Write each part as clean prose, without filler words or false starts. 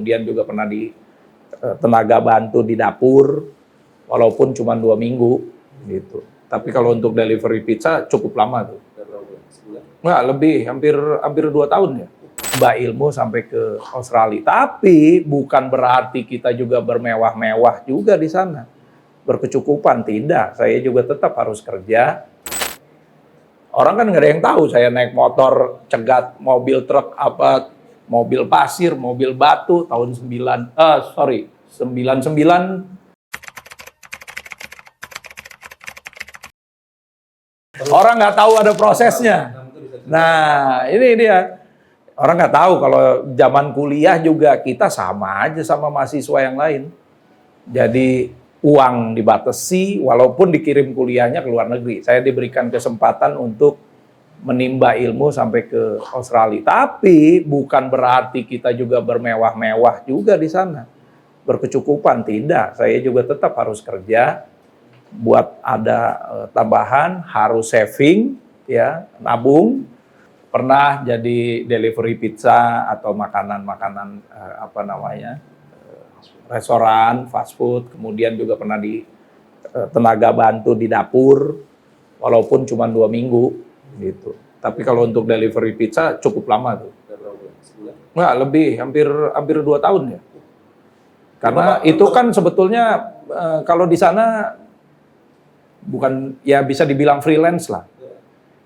kemudian juga pernah di tenaga bantu di dapur, walaupun cuma 2 minggu gitu. Tapi kalau untuk delivery pizza cukup lama tuh. Nggak, lebih, hampir 2 tahun ya. Mbak ilmu sampai ke Australia. Tapi bukan berarti kita juga bermewah-mewah juga di sana. Berkecukupan, tidak. Saya juga tetap harus kerja. Orang kan nggak ada yang tahu saya naik motor, cegat mobil truk, mobil pasir, mobil batu, tahun 99. Orang nggak tahu ada prosesnya. Nah, ini dia. Orang nggak tahu kalau zaman kuliah juga kita sama aja sama mahasiswa yang lain. Jadi uang dibatasi, walaupun dikirim kuliahnya ke luar negeri. Saya diberikan kesempatan untuk menimba ilmu sampai ke Australia. Tapi bukan berarti kita juga bermewah-mewah juga di sana. Berkecukupan, tidak. Saya juga tetap harus kerja. Buat ada tambahan, harus saving, ya, nabung. Pernah jadi delivery pizza atau makanan-makanan restoran, fast food, kemudian juga pernah di tenaga bantu di dapur, walaupun cuma 2 minggu gitu. Tapi kalau untuk delivery pizza cukup lama tuh. Nggak, lebih, hampir 2 tahun ya. Karena itu kan sebetulnya kalau di sana bukan, ya bisa dibilang freelance lah.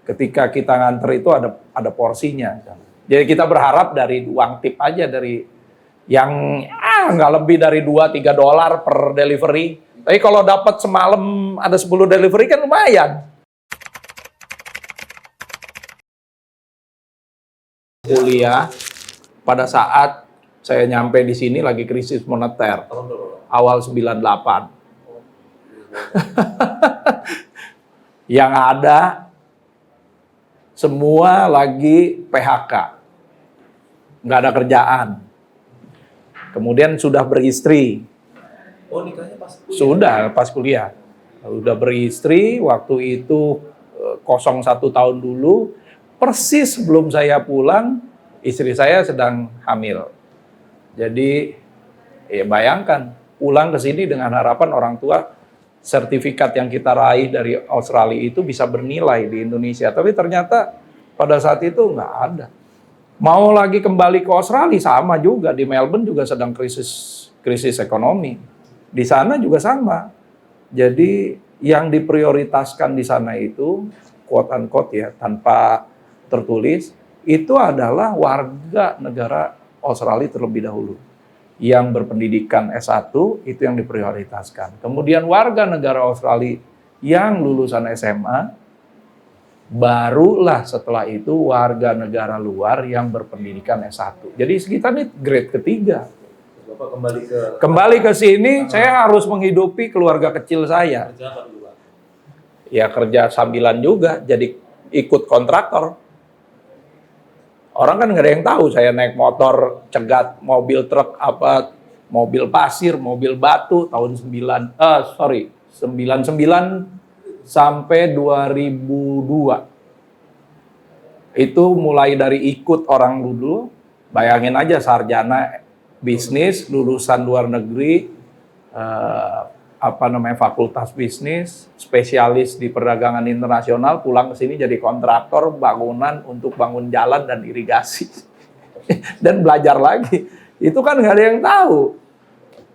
Ketika kita nganter itu ada porsinya. Jadi kita berharap dari uang tip aja, dari yang nggak lebih dari $2-3 per delivery. Tapi kalau dapat semalam ada 10 delivery kan lumayan. Kuliah pada saat saya nyampe di sini lagi krisis moneter. Awal 98. Yang ada semua lagi PHK, nggak ada kerjaan. Kemudian sudah beristri. Oh, nikahnya pas kuliah? Sudah pas kuliah. Sudah beristri, waktu itu 01 tahun dulu, persis sebelum saya pulang, istri saya sedang hamil. Jadi, ya bayangkan, pulang ke sini dengan harapan orang tua, sertifikat yang kita raih dari Australia itu bisa bernilai di Indonesia. Tapi ternyata pada saat itu nggak ada. Mau lagi kembali ke Australia sama juga. Di Melbourne juga sedang krisis ekonomi. Di sana juga sama. Jadi yang diprioritaskan di sana itu, quote unquote ya, tanpa tertulis, itu adalah warga negara Australia terlebih dahulu. Yang berpendidikan S1 itu yang diprioritaskan. Kemudian warga negara Australia yang lulusan SMA, barulah setelah itu warga negara luar yang berpendidikan S1. Jadi kita nih grade ketiga. Bapak kembali ke sini, saya harus menghidupi keluarga kecil saya. Kerja apa dulu, Pak? Ya kerja sambilan juga, jadi ikut kontraktor. Orang kan nggak ada yang tahu saya naik motor, cegat mobil truk, mobil pasir, mobil batu, tahun 99 sampai 2002. Itu mulai dari ikut orang dulu, bayangin aja sarjana bisnis, lulusan luar negeri, fakultas bisnis, spesialis di perdagangan internasional, pulang ke sini jadi kontraktor bangunan untuk bangun jalan dan irigasi. Dan belajar lagi. Itu kan nggak ada yang tahu.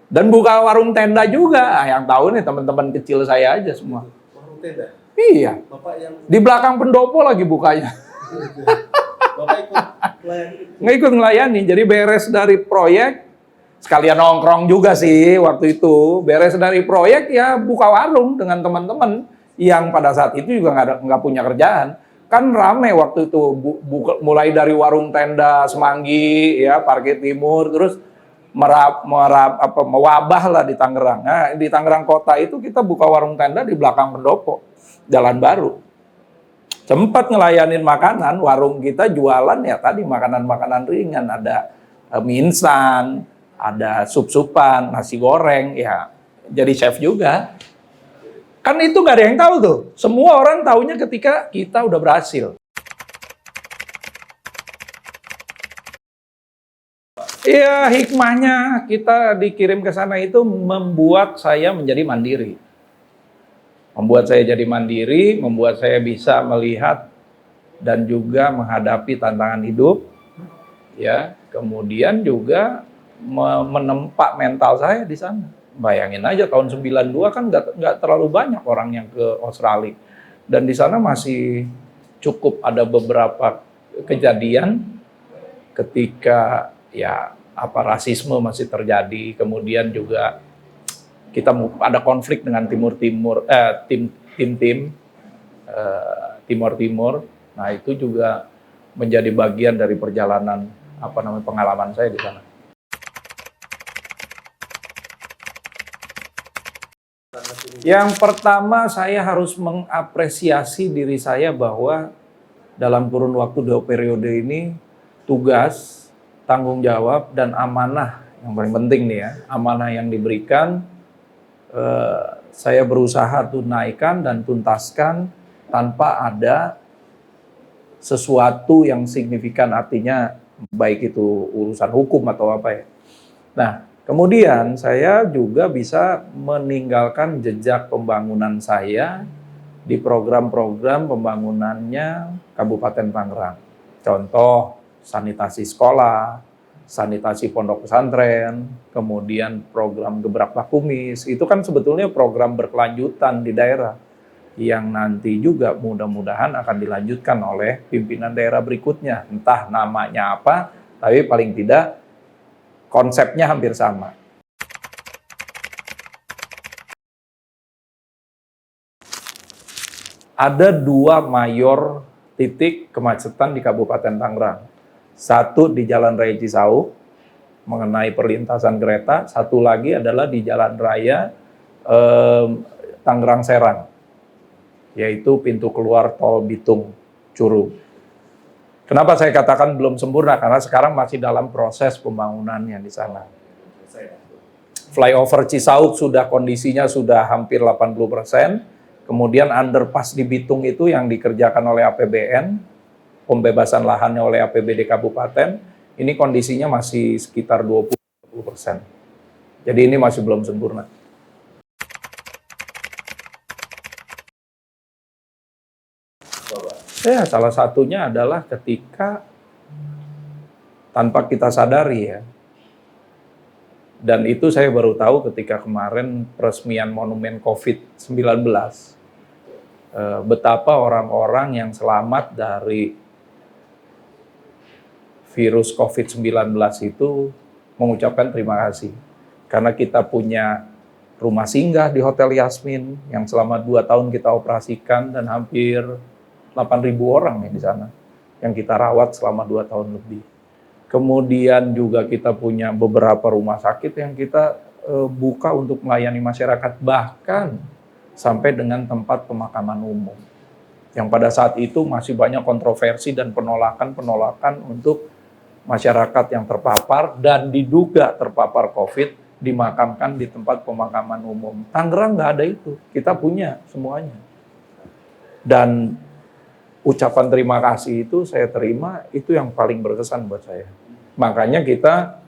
Dan buka warung tenda juga. Yang tahu nih teman-teman kecil saya aja semua. Warung tenda? Iya. Bapak yang... Di belakang pendopo lagi bukanya. Bapak ikut melayani? Nggak ikut melayani. Jadi beres dari proyek, sekalian nongkrong juga sih waktu itu. Beres dari proyek ya buka warung dengan teman-teman yang pada saat itu juga nggak punya kerjaan. Kan rame waktu itu, mulai dari warung tenda Semanggi, ya Parkir Timur, terus mewabah lah di Tangerang. Nah, di Tangerang kota itu kita buka warung tenda di belakang pendopo, Jalan Baru. Sempat ngelayanin makanan, warung kita jualan ya tadi makanan-makanan ringan, ada mie instan, ada sup-supan, nasi goreng, ya jadi chef juga. Kan itu nggak ada yang tahu tuh. Semua orang taunya ketika kita udah berhasil. Iya, hikmahnya kita dikirim ke sana itu membuat saya menjadi mandiri. Membuat saya jadi mandiri, membuat saya bisa melihat dan juga menghadapi tantangan hidup, ya. Kemudian juga menempa mental saya di sana. Bayangin aja tahun 92 kan nggak terlalu banyak orang yang ke Australia. Dan di sana masih cukup ada beberapa kejadian ketika ya rasisme masih terjadi, kemudian juga kita ada konflik dengan tim Timur Timur. Nah, itu juga menjadi bagian dari perjalanan pengalaman saya di sana. Yang pertama, saya harus mengapresiasi diri saya bahwa dalam kurun waktu 2 periode ini, tugas, tanggung jawab, dan amanah yang paling penting nih ya, amanah yang diberikan, saya berusaha tunaikan dan tuntaskan tanpa ada sesuatu yang signifikan, artinya baik itu urusan hukum atau apa ya. Nah, kemudian saya juga bisa meninggalkan jejak pembangunan saya di program-program pembangunannya Kabupaten Tangerang. Contoh, sanitasi sekolah, sanitasi pondok pesantren, kemudian program Gebrak Kumis, itu kan sebetulnya program berkelanjutan di daerah yang nanti juga mudah-mudahan akan dilanjutkan oleh pimpinan daerah berikutnya. Entah namanya apa, tapi paling tidak konsepnya hampir sama. Ada 2 mayor titik kemacetan di Kabupaten Tangerang. Satu di Jalan Raya Cisauk, mengenai perlintasan kereta. Satu lagi adalah di Jalan Raya Tangerang Serang, yaitu pintu keluar tol Bitung Curug. Kenapa saya katakan belum sempurna? Karena sekarang masih dalam proses pembangunannya di sana. Flyover Cisauk kondisinya sudah hampir 80%. Kemudian underpass di Bitung itu yang dikerjakan oleh APBN, pembebasan lahannya oleh APBD Kabupaten, ini kondisinya masih sekitar 20%. Jadi ini masih belum sempurna. Ya, salah satunya adalah ketika tanpa kita sadari ya, dan itu saya baru tahu ketika kemarin peresmian monumen COVID-19, betapa orang-orang yang selamat dari virus COVID-19 itu mengucapkan terima kasih. Karena kita punya rumah singgah di Hotel Yasmin yang selama 2 tahun kita operasikan dan hampir 8.000 orang nih di sana yang kita rawat selama 2 tahun lebih. Kemudian juga kita punya beberapa rumah sakit yang kita buka untuk melayani masyarakat, bahkan sampai dengan tempat pemakaman umum. Yang pada saat itu masih banyak kontroversi dan penolakan untuk masyarakat yang terpapar dan diduga terpapar COVID dimakamkan di tempat pemakaman umum. Tangerang nggak ada itu, kita punya semuanya. Dan ucapan terima kasih itu saya terima, itu yang paling berkesan buat saya. Makanya kita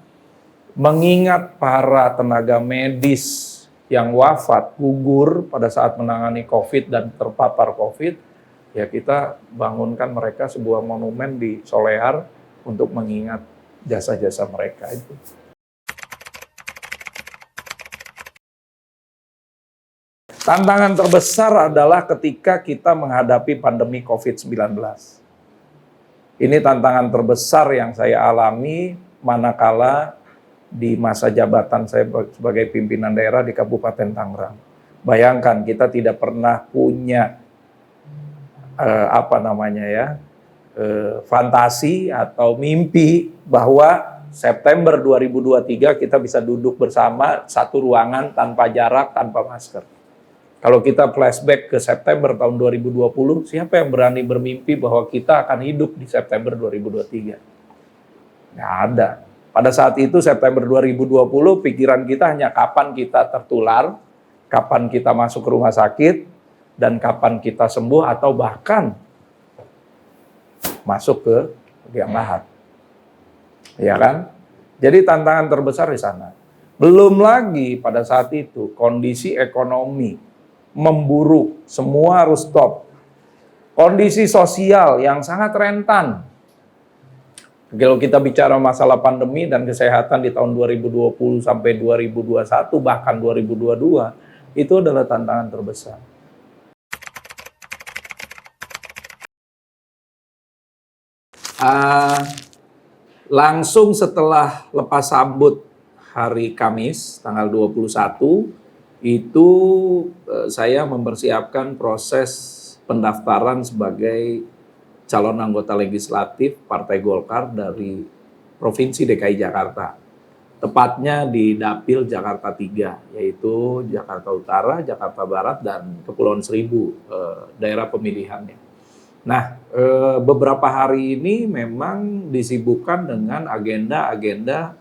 mengingat para tenaga medis yang wafat, gugur pada saat menangani COVID dan terpapar COVID, ya kita bangunkan mereka sebuah monumen di Solear untuk mengingat jasa-jasa mereka itu. Tantangan terbesar adalah ketika kita menghadapi pandemi COVID-19. Ini tantangan terbesar yang saya alami manakala di masa jabatan saya sebagai pimpinan daerah di Kabupaten Tangerang. Bayangkan kita tidak pernah punya fantasi atau mimpi bahwa September 2023 kita bisa duduk bersama satu ruangan tanpa jarak, tanpa masker. Kalau kita flashback ke September tahun 2020, siapa yang berani bermimpi bahwa kita akan hidup di September 2023? Nggak ada. Pada saat itu September 2020 pikiran kita hanya kapan kita tertular, kapan kita masuk ke rumah sakit, dan kapan kita sembuh atau bahkan masuk ke liang lahat. Ya kan? Jadi tantangan terbesar di sana. Belum lagi pada saat itu kondisi ekonomi memburuk, semua harus stop. Kondisi sosial yang sangat rentan. Kalau kita bicara masalah pandemi dan kesehatan di tahun 2020 sampai 2021 bahkan 2022, itu adalah tantangan terbesar. Langsung setelah lepas sambut hari Kamis tanggal 21 itu saya mempersiapkan proses pendaftaran sebagai calon anggota legislatif Partai Golkar dari Provinsi DKI Jakarta. Tepatnya di Dapil Jakarta 3, yaitu Jakarta Utara, Jakarta Barat, dan Kepulauan Seribu, daerah pemilihannya. Nah, beberapa hari ini memang disibukkan dengan agenda-agenda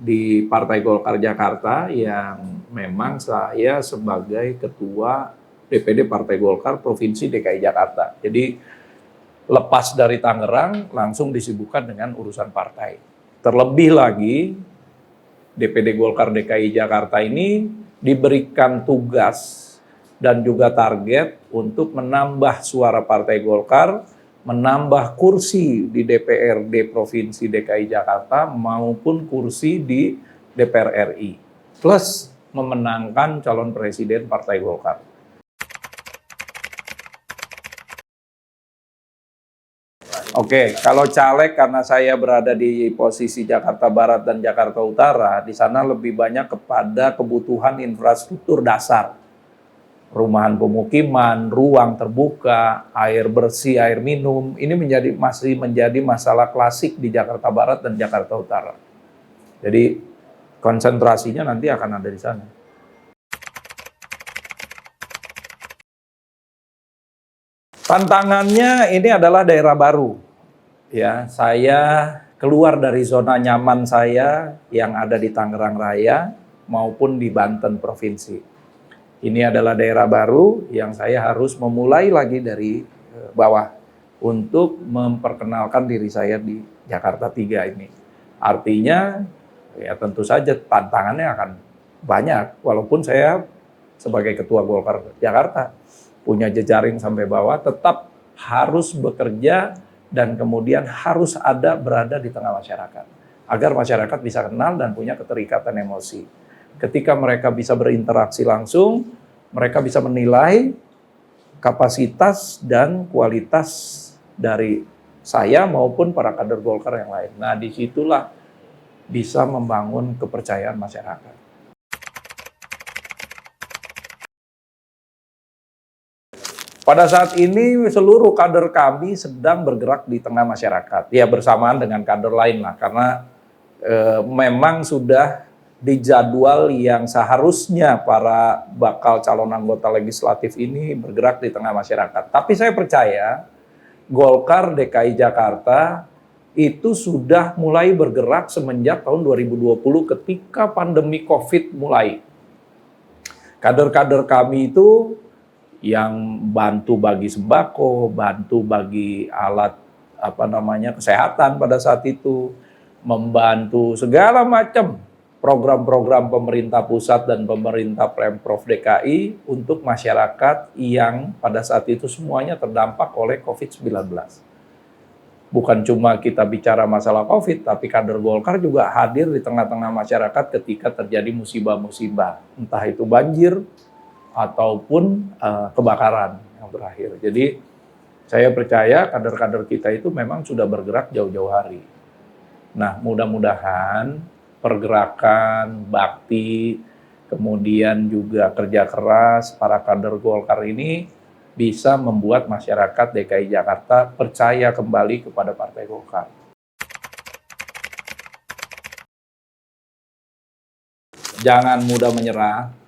di Partai Golkar Jakarta yang memang saya sebagai Ketua DPD Partai Golkar Provinsi DKI Jakarta. Jadi lepas dari Tangerang langsung disibukkan dengan urusan partai. Terlebih lagi DPD Golkar DKI Jakarta ini diberikan tugas dan juga target untuk menambah suara Partai Golkar, menambah kursi di DPRD Provinsi DKI Jakarta maupun kursi di DPR RI, plus memenangkan calon presiden Partai Golkar. Oke, kalau caleg karena saya berada di posisi Jakarta Barat dan Jakarta Utara, di sana lebih banyak kepada kebutuhan infrastruktur dasar. Rumahan pemukiman, ruang terbuka, air bersih, air minum, ini masih menjadi masalah klasik di Jakarta Barat dan Jakarta Utara. Jadi konsentrasinya nanti akan ada di sana. Tantangannya ini adalah daerah baru. Ya, saya keluar dari zona nyaman saya yang ada di Tangerang Raya maupun di Banten Provinsi. Ini adalah daerah baru yang saya harus memulai lagi dari bawah untuk memperkenalkan diri saya di Jakarta 3 ini. Artinya ya tentu saja tantangannya akan banyak walaupun saya sebagai Ketua Golkar Jakarta punya jejaring sampai bawah, tetap harus bekerja dan kemudian harus berada di tengah masyarakat. Agar masyarakat bisa kenal dan punya keterikatan emosi. Ketika mereka bisa berinteraksi langsung, mereka bisa menilai kapasitas dan kualitas dari saya maupun para kader Golkar yang lain. Nah, disitulah bisa membangun kepercayaan masyarakat. Pada saat ini seluruh kader kami sedang bergerak di tengah masyarakat, ya bersamaan dengan kader lain lah, karena memang sudah dijadwal yang seharusnya para bakal calon anggota legislatif ini bergerak di tengah masyarakat. Tapi saya percaya Golkar DKI Jakarta itu sudah mulai bergerak semenjak tahun 2020 ketika pandemi COVID mulai. Kader-kader kami itu yang bantu bagi sembako, bantu bagi alat kesehatan pada saat itu, membantu segala macam program-program pemerintah pusat dan pemerintah Pemprov DKI untuk masyarakat yang pada saat itu semuanya terdampak oleh COVID-19. Bukan cuma kita bicara masalah COVID, tapi kader Golkar juga hadir di tengah-tengah masyarakat ketika terjadi musibah-musibah, entah itu banjir, ataupun kebakaran yang terakhir. Jadi saya percaya kader-kader kita itu memang sudah bergerak jauh-jauh hari. Nah, mudah-mudahan pergerakan, bakti, kemudian juga kerja keras para kader Golkar ini bisa membuat masyarakat DKI Jakarta percaya kembali kepada Partai Golkar. Jangan mudah menyerah.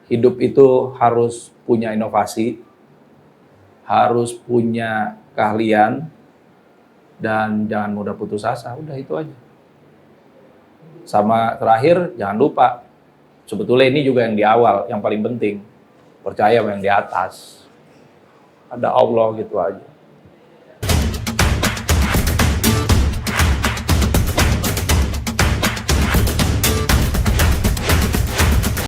Hidup itu harus punya inovasi, harus punya keahlian, dan jangan mudah putus asa. Udah itu aja. Sama terakhir, jangan lupa, sebetulnya ini juga yang di awal, yang paling penting. Percaya sama yang di atas. Ada Allah gitu aja.